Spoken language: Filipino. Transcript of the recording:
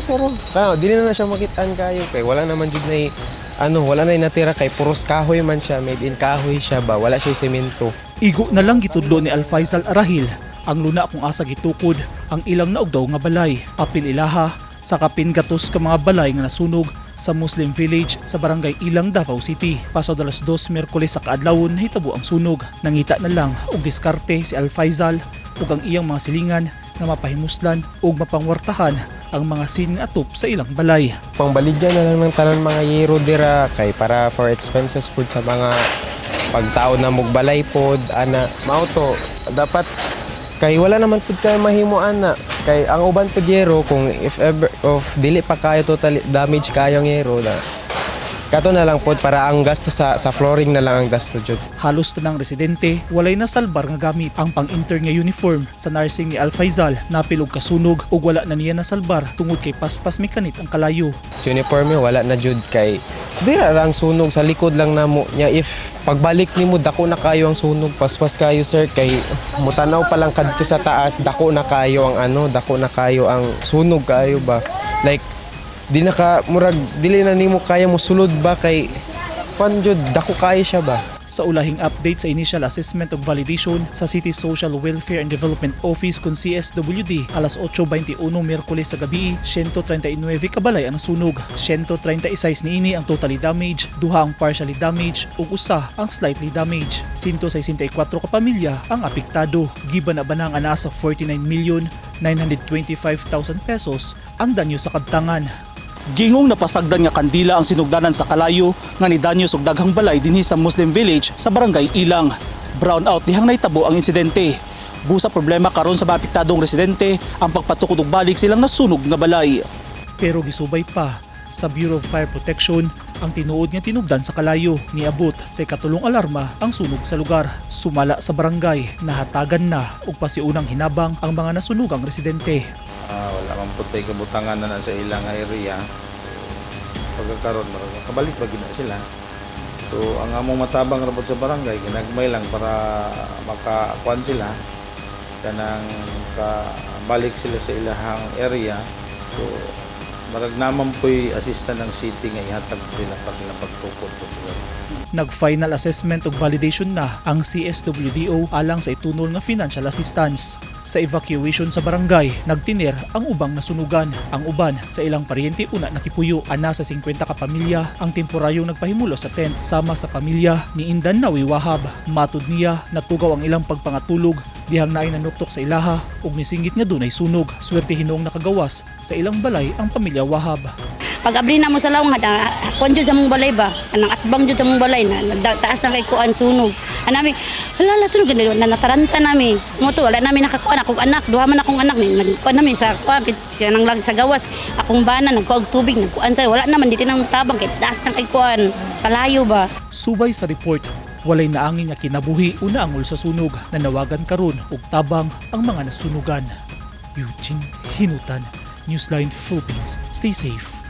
sir. Dili na siya makitaan kayo kay wala naman jud na wala na natira kay puros kahoy man siya, made in kahoy siya ba, wala siya semento. Igo na lang gitudlo ni Alfaizal Arahil ang luna kung asa gitukod ang ilang naugdaw nga balay. Apil ilaha sa kapin gatos ka mga balay nga nasunog sa Muslim Village sa Barangay Ilang, Davao City. Pasod alas 2 Miyerkules sa kaadlawon hitabo ang sunog. Nangita na lang og diskarte si Alfaizal ug ang iyang mga silingan na mapahimuslan ug mapangwartahan ang mga scene nga atop sa ilang balay. Pangbaligyan na lang ng tanan mga yero dira kay para for expenses pud sa mga pagtao na mugbalay pod ana mauto dapat kay wala naman pud kay mahimuan na kay ang uban pud yero kung if ever of dili pa kayo total damage kayo ang yero na kato na lang pod para ang gasto sa flooring na lang ang gasto jud. Halos tanang residente walay nasalbar nga gamit. Ang pang-inter nga uniform sa nursing ni Alfaizal napil og kasunog ug wala na niya nasalbar tungod kay paspas mekanit ang kalayo. Uniform wala na jud kay dira lang sunog sa likod lang namo nya if pagbalik nimo dako na kayo ang sunog paspas kayo sir kay mutanaw pa lang kadto sa taas dako na kayo ang sunog kayo ba like di na ka murag dili na nimo kaya mo sulod ba kay panjud dako kayo siya ba. Sa ulahing update sa initial assessment of validation sa City Social Welfare and Development Office kung CSWD alas 8:21 Miyerkules sa gabi, 139 kabalay ang nasunog. 136 niini ang totally damaged, duha ang partially damaged ug usa ang slightly damaged. 164 ka pamilya ang apektado. Giban na banang ana sa 49,925,000 pesos ang danyo sa kabtangan. Gingong napasagdan nga kandila ang sinugdanan sa kalayo nga ni danyos og daghang balay dinhi sa Muslim Village sa Barangay Ilang. Brownout dihang nahitabo ang insidente. Busa problema karon sa maapektadong residente ang pagpatukod og balik silang nasunog nga balay. Pero gisubay pa sa Bureau of Fire Protection ang tinuod nga tinugdan sa kalayo. Niabot sa ikatulong alarma ang sunog sa lugar. Sumala sa barangay, nahatagan na og pasiunang hinabang ang mga nasunugang residente. Wala man putay kabutangan na sa ilang area. Pagkakaroon kabalik ba gina sila. So ang among matabang rabot sa barangay ginagmay lang para makakuan sila kanang balik sila sa ilahang area. So marag naman po'y assistant ng city nga ihatag sila para sila pagtukod po sila. Nag-final assessment ug validation na ang CSWDO alang sa itunol nga financial assistance. Sa evacuation sa barangay, nagtiner ang ubang nasunugan. Ang uban sa ilang paryente una nakipuyo. Ana sa 50 ka pamilya ang temporaryong nagpahimulo sa tent sama sa pamilya ni Indan Nawi Wahab. Matud niya natugaw ang ilang pagpangatulog dihang naay nanuktok sa ilaha ug nisinggit nga dunay sunog. Swerte hinong nakagawas sa ilang balay ang pamilya Wahab. Pag abri na mo sa lawng kon jud sa mong balay ba anang atbang jud sa mong balay na taas na kay kuan sunog anami hala sunog gani na nataranta nami mo to wala nami nakakuan akong anak duha man akong anak ni nagkuan nami sa kuapit kanang lang sa gawas akong bana nagkuag tubig nagkuan sa wala naman dito nang tabang kay taas na kay kuan kalayo ba. Subay sa report walay naangin nga kinabuhi una angol sa sunog. Nanawagan karon og tabang ang mga nasunugan. Eugene Hinutan, Newsline Philippines. Stay safe.